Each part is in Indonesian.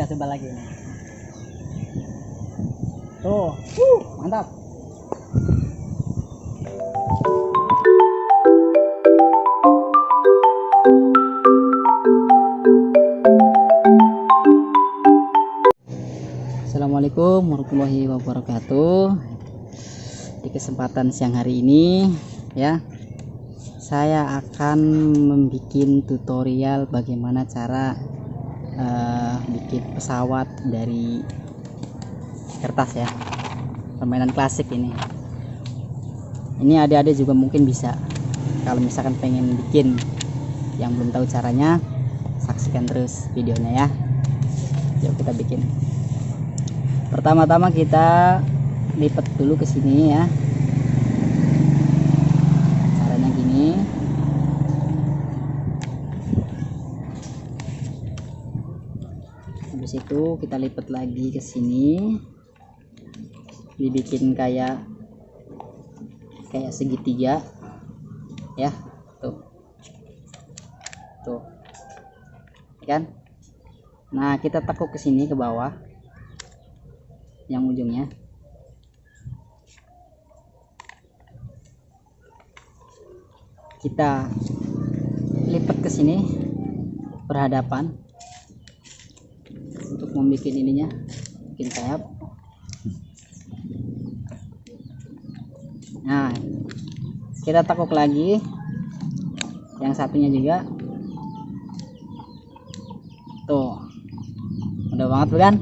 Kita coba lagi nih. Tuh, mantap. Assalamualaikum warahmatullahi wabarakatuh. Di kesempatan siang hari ini ya, saya akan membuat tutorial bagaimana cara bikin pesawat dari kertas ya, permainan klasik ini adik-adik juga mungkin bisa. Kalau misalkan pengen bikin yang belum tahu caranya, saksikan terus videonya ya. Yuk kita bikin. Pertama-tama kita lipat dulu ke sini ya, caranya gini. Habis itu kita lipat lagi ke sini, dibikin kayak segitiga ya, tuh kan. Nah kita tekuk ke sini ke bawah yang ujungnya. Kita lipat ke sini berhadapan untuk membuat ininya, bikin sayap. Nah kita tekuk lagi yang satunya juga, tuh udah banget bukan?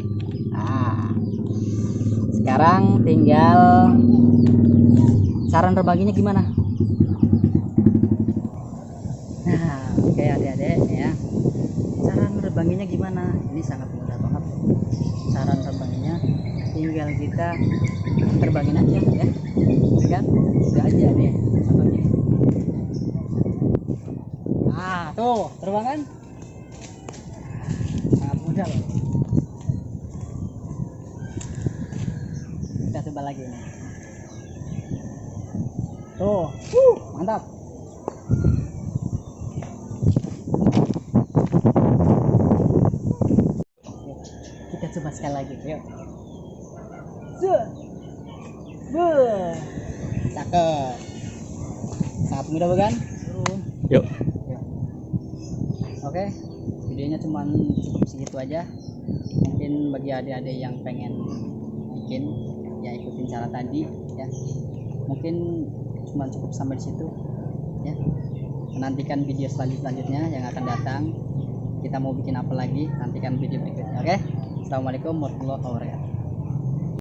Nah sekarang tinggal cara nerbanginya gimana. Nah oke adik-adik ya, cara nerbanginya gimana, ini sangat mudah banget. Cara nerbanginya tinggal kita terbangin aja ya, kan udah aja nih contohnya. Nah tuh terbang kan, sangat mudah loh. Kita coba lagi nih. Tuh mantap. Kita coba sekali lagi yuk. Cakep, sangat mudah bukan? Yuk. Oke, videonya cuman cukup segitu aja. Mungkin bagi adik-adik yang pengen bikin ya, ikutin cara tadi ya. Mungkin cuma cukup sampai di situ ya. Menantikan video selanjutnya yang akan datang. Kita mau bikin apa lagi, nantikan video berikutnya. Oke, assalamualaikum warahmatullahi wabarakatuh.